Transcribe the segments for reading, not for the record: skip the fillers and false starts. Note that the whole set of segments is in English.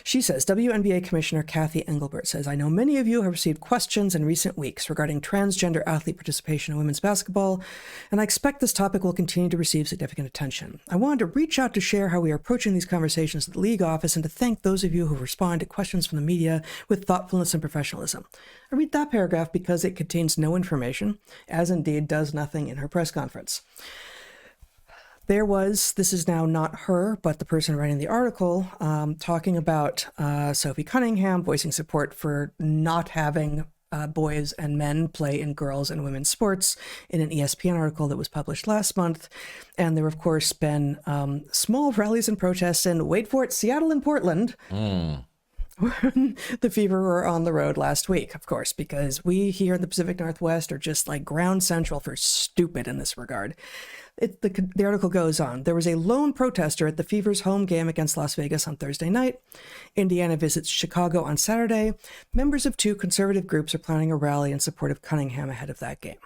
She says, WNBA Commissioner Kathy Engelbert says, I know many of you have received questions in recent weeks regarding transgender athlete participation in women's basketball, and I expect this topic will continue to receive significant attention. I wanted to reach out to share how we are approaching these conversations at the league office and to thank those of you who respond to questions from the media with thoughtfulness and professionalism. I read that paragraph because it contains no information, as indeed does nothing in her press conference. This is now not her, but the person writing the article, talking about Sophie Cunningham voicing support for not having boys and men play in girls and women's sports in an ESPN article that was published last month. And there have, of course, been small rallies and protests in, wait for it, Seattle and Portland. When the Fever were on the road last week, of course, because we here in the Pacific Northwest are just like ground central for stupid in this regard. The article goes on. There was a lone protester at the Fever's home game against Las Vegas on Thursday night. Indiana visits Chicago on Saturday. Members of two conservative groups are planning a rally in support of Cunningham ahead of that game.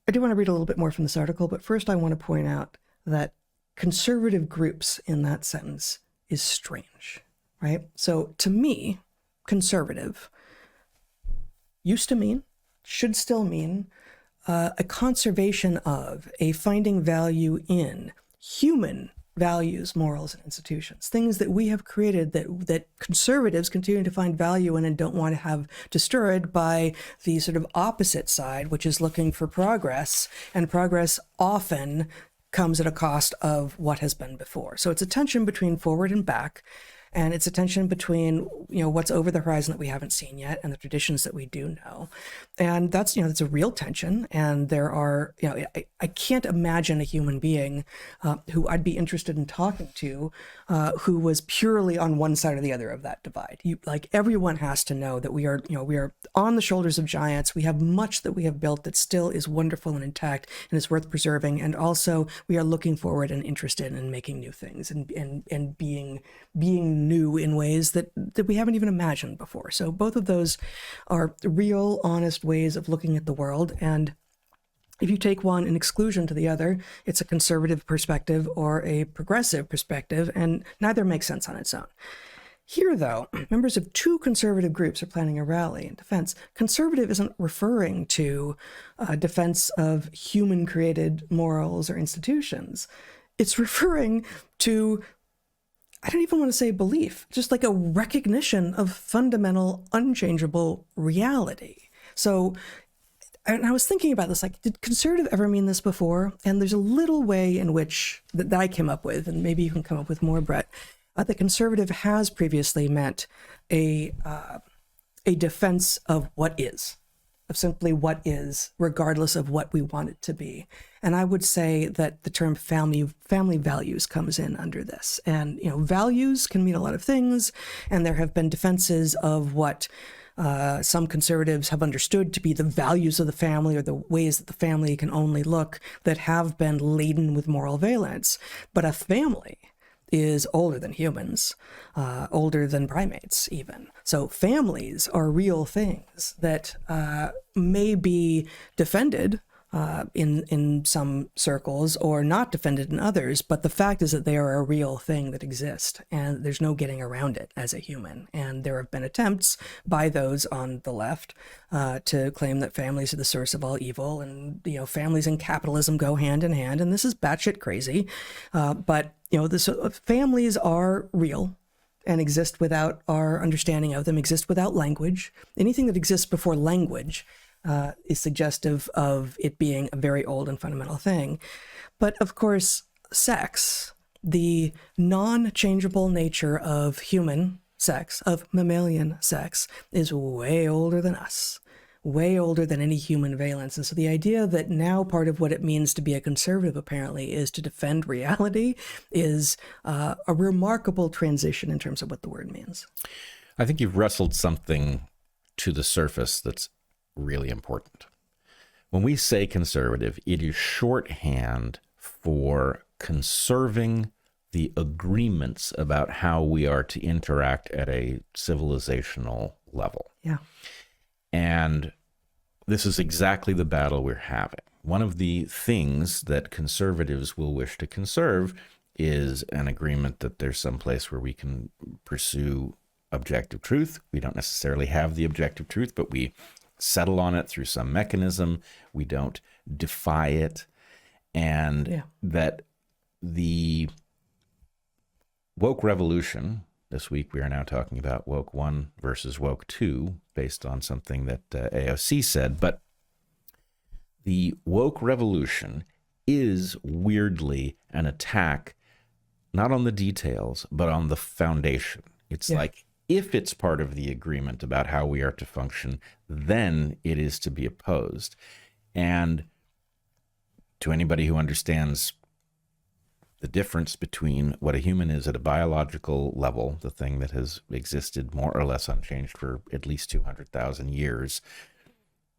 I do want to read a little bit more from this article, but first I want to point out that conservative groups in that sentence is strange, right? So to me, conservative used to mean, should still mean, a conservation of, a finding value in human values, morals, and institutions, things that we have created that conservatives continue to find value in and don't want to have destroyed by the sort of opposite side, which is looking for progress, and progress often comes at a cost of what has been before. So it's a tension between forward and back. And it's a tension between, what's over the horizon that we haven't seen yet and the traditions that we do know. And that's, that's a real tension. And there are, I can't imagine a human being who I'd be interested in talking to who was purely on one side or the other of that divide. Everyone has to know that we are on the shoulders of giants. We have much that we have built that still is wonderful and intact and is worth preserving. And also we are looking forward and interested in making new things and being new in ways that we haven't even imagined before. So both of those are real, honest ways of looking at the world. And if you take one in exclusion to the other, it's a conservative perspective or a progressive perspective, and neither makes sense on its own. Here, though, members of two conservative groups are planning a rally in defense. Conservative isn't referring to defense of human-created morals or institutions. It's referring to, I don't even want to say belief, just like a recognition of fundamental, unchangeable reality. So, and I was thinking about this, did conservative ever mean this before? And there's a little way in which that I came up with, and maybe you can come up with more, Bret, that conservative has previously meant a defense of what is, of simply what is, regardless of what we want it to be. And I would say that the term family values comes in under this. And, values can mean a lot of things, and there have been defenses of what some conservatives have understood to be the values of the family or the ways that the family can only look that have been laden with moral valence. But a family is older than humans, older than primates even. So families are real things that may be defended in some circles or not defended in others, but the fact is that they are a real thing that exist, and there's no getting around it as a human. And there have been attempts by those on the left to claim that families are the source of all evil, and families and capitalism go hand in hand, and this is batshit crazy. But families are real and exist without our understanding of them, exist without language. Anything that exists before language is suggestive of it being a very old and fundamental thing. But of course, sex, the non-changeable nature of human sex, of mammalian sex, is way older than us, way older than any human valence. And so the idea that now part of what it means to be a conservative, apparently, is to defend reality is a remarkable transition in terms of what the word means. I think you've wrestled something to the surface that's really important. When we say conservative, it is shorthand for conserving the agreements about how we are to interact at a civilizational level. Yeah. And this is exactly the battle we're having. One of the things that conservatives will wish to conserve is an agreement that there's some place where we can pursue objective truth. We don't necessarily have the objective truth, but we settle on it through some mechanism. We don't defy it. And that the woke revolution, this week we are now talking about woke 1 versus woke 2, based on something that AOC said, but the woke revolution is weirdly an attack not on the details, but on the foundation. It's like, if it's part of the agreement about how we are to function, then it is to be opposed. And to anybody who understands the difference between what a human is at a biological level, the thing that has existed more or less unchanged for at least 200,000 years,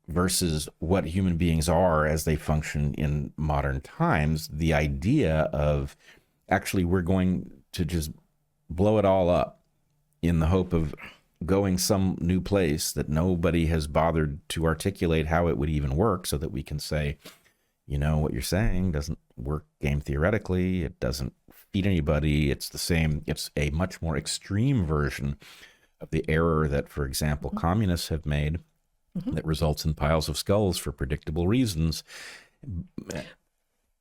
versus what human beings are as they function in modern times, the idea of actually we're going to just blow it all up in the hope of going some new place that nobody has bothered to articulate how it would even work, so that we can say, you know, what you're saying doesn't work game theoretically. It doesn't feed anybody. It's the same. It's a much more extreme version of the error that, for example, communists have made that results in piles of skulls for predictable reasons.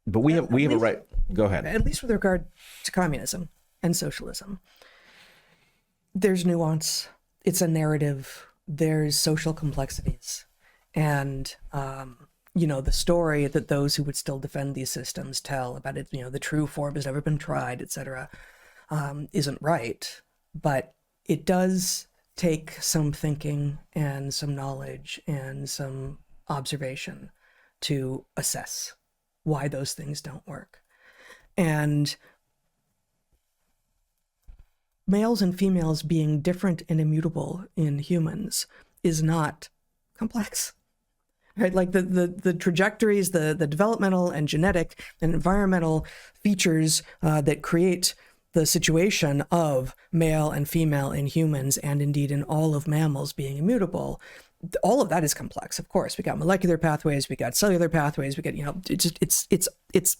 But we have a right. Go ahead. At least with regard to communism and socialism, there's nuance. It's a narrative. There's social complexities. And, the story that those who would still defend these systems tell about it, the true form has never been tried, etc., isn't right. But it does take some thinking and some knowledge and some observation to assess why those things don't work. And males and females being different and immutable in humans is not complex, right? Like the trajectories, the developmental and genetic and environmental features that create the situation of male and female in humans, and indeed in all of mammals being immutable, all of that is complex. Of course, we got molecular pathways, we got cellular pathways, we got, it's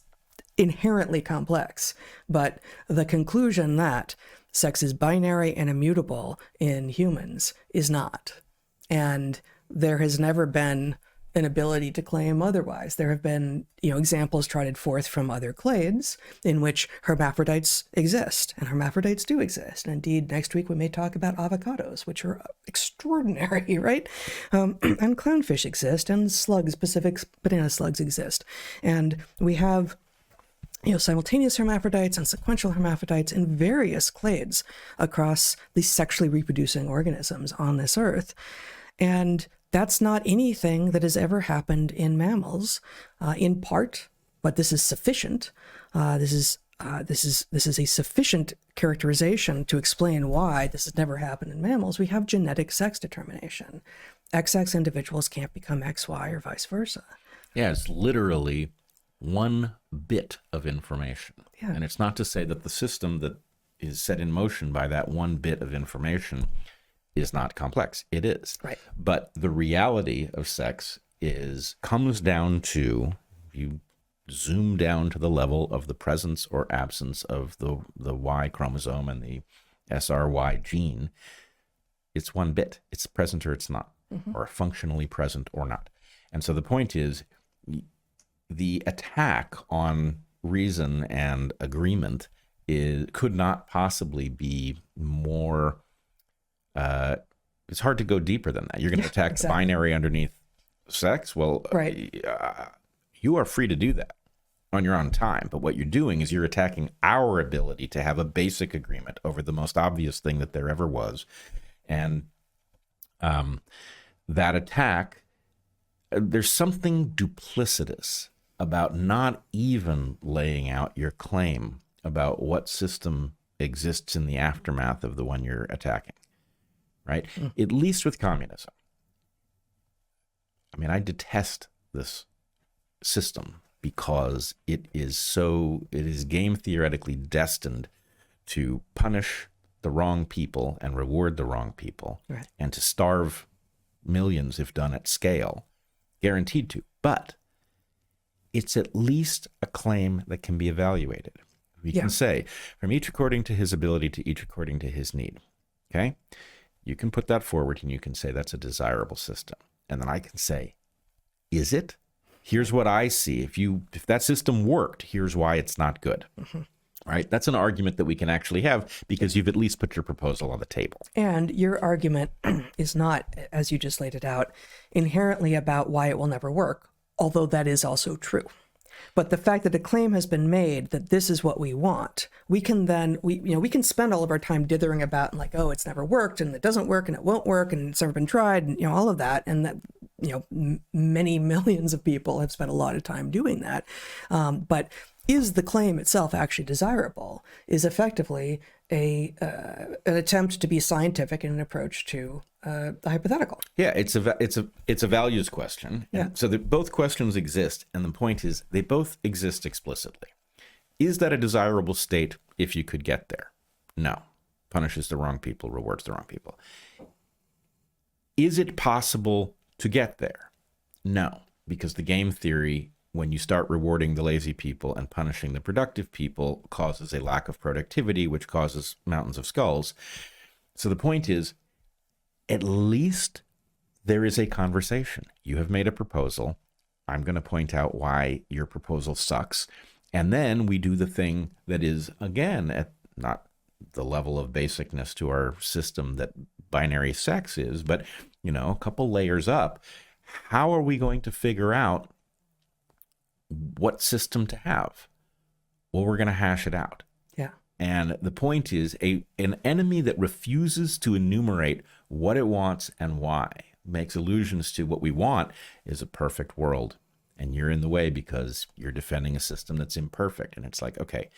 inherently complex. But the conclusion that sex is binary and immutable in humans is not. And there has never been an ability to claim otherwise. There have been, examples trotted forth from other clades in which hermaphrodites exist, and hermaphrodites do exist. And indeed, next week we may talk about avocados, which are extraordinary, right? And clownfish exist, and slugs, Pacific banana slugs exist. And we have simultaneous hermaphrodites and sequential hermaphrodites in various clades across the sexually reproducing organisms on this earth. And that's not anything that has ever happened in mammals, in part, but this is sufficient. This is a sufficient characterization to explain why this has never happened in mammals. We have genetic sex determination. XX individuals can't become XY or vice versa. Yeah, it's literally one bit of information. Yeah. And it's not to say that the system that is set in motion by that one bit of information is not complex. It is. Right. But the reality of sex comes down to, if you zoom down to the level of the presence or absence of the Y chromosome and the SRY gene, it's one bit. It's present or it's not, or functionally present or not. And so the point is, the attack on reason and agreement could not possibly be more. It's hard to go deeper than that. You're going to attack the binary underneath sex. Well, right. You are free to do that on your own time. But what you're doing is you're attacking our ability to have a basic agreement over the most obvious thing that there ever was. And that attack, there's something duplicitous about not even laying out your claim about what system exists in the aftermath of the one you're attacking. Right? At least with communism. I mean, I detest this system because it is game theoretically destined to punish the wrong people and reward the wrong people, right, and to starve millions if done at scale, guaranteed to. But it's at least a claim that can be evaluated. We can say, from each according to his ability to each according to his need. Okay? You can put that forward and you can say that's a desirable system. And then I can say, is it? Here's what I see. If that system worked, here's why it's not good. Right? That's an argument that we can actually have because you've at least put your proposal on the table. And your argument is not, as you just laid it out, inherently about why it will never work, although that is also true. But the fact that a claim has been made that this is what we want, we can then, we can spend all of our time dithering about and like, oh, it's never worked and it doesn't work and it won't work and it's never been tried and, all of that. And that, many millions of people have spent a lot of time doing that. But is the claim itself actually desirable is effectively an attempt to be scientific in an approach to the hypothetical. Yeah, it's a values question. Yeah. So that both questions exist, and the point is they both exist explicitly. Is that a desirable state if you could get there? No. Punishes the wrong people, rewards the wrong people. Is it possible to get there? No, because the game theory, when you start rewarding the lazy people and punishing the productive people, causes a lack of productivity, which causes mountains of skulls. So the point is, at least there is a conversation. You have made a proposal. I'm going to point out why your proposal sucks. And then we do the thing that is, again, at not the level of basicness to our system that binary sex is, but, a couple layers up. How are we going to figure out what system to have? Well, we're going to hash it out. Yeah. And the point is, an enemy that refuses to enumerate what it wants and why, makes allusions to what we want, is a perfect world. And you're in the way because you're defending a system that's imperfect. And it's like, okay,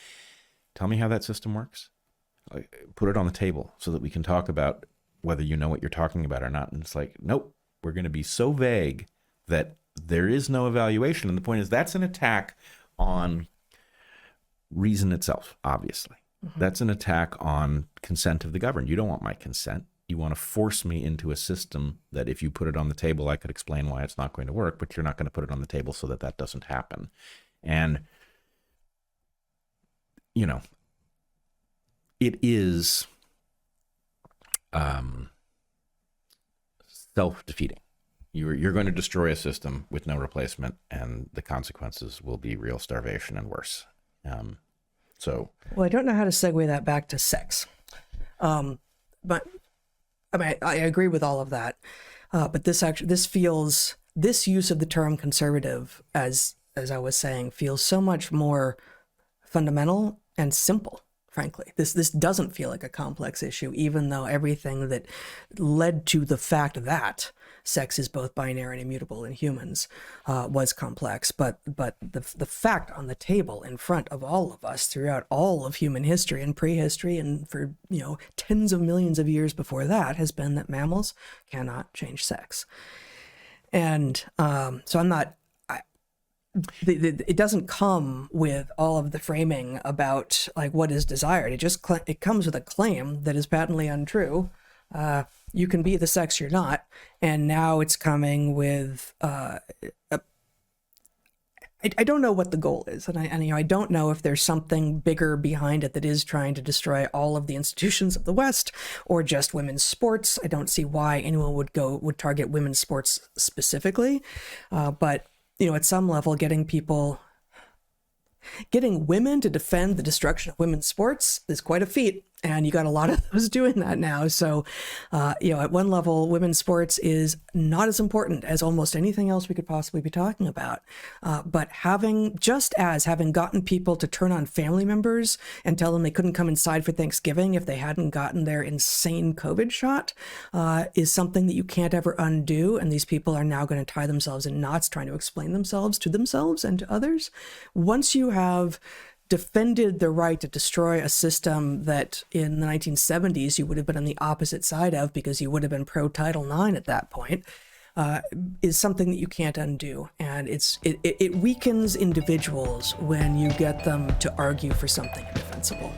tell me how that system works. Put it on the table so that we can talk about whether you know what you're talking about or not. And it's like, nope, we're going to be so vague that there is no evaluation. And the point is, that's an attack on reason itself, obviously. That's an attack on consent of the governed. You don't want my consent. You want to force me into a system that if you put it on the table, I could explain why it's not going to work, but you're not going to put it on the table so that that doesn't happen. And, it is self-defeating. You're going to destroy a system with no replacement, and the consequences will be real starvation and worse. Well, I don't know how to segue that back to sex. But I agree with all of that. But this use of the term conservative, as I was saying, feels so much more fundamental and simple. Frankly, this doesn't feel like a complex issue, even though everything that led to the fact that sex is both binary and immutable in humans was complex. But the fact on the table in front of all of us throughout all of human history and prehistory and for tens of millions of years before that has been that mammals cannot change sex. And so I'm not. It doesn't come with all of the framing about like what is desired. It comes with a claim that is patently untrue. You can be the sex you're not, and now it's coming with. I don't know what the goal is, and I don't know if there's something bigger behind it that is trying to destroy all of the institutions of the West or just women's sports. I don't see why anyone would target women's sports specifically, but. At some level, getting women to defend the destruction of women's sports is quite a feat. And you got a lot of those doing that now. So, at one level, women's sports is not as important as almost anything else we could possibly be talking about. But having gotten people to turn on family members and tell them they couldn't come inside for Thanksgiving if they hadn't gotten their insane COVID shot is something that you can't ever undo. And these people are now going to tie themselves in knots trying to explain themselves to themselves and to others. Once you have defended the right to destroy a system that in the 1970s you would have been on the opposite side of because you would have been pro-Title IX at that point, is something that you can't undo. And it weakens individuals when you get them to argue for something indefensible.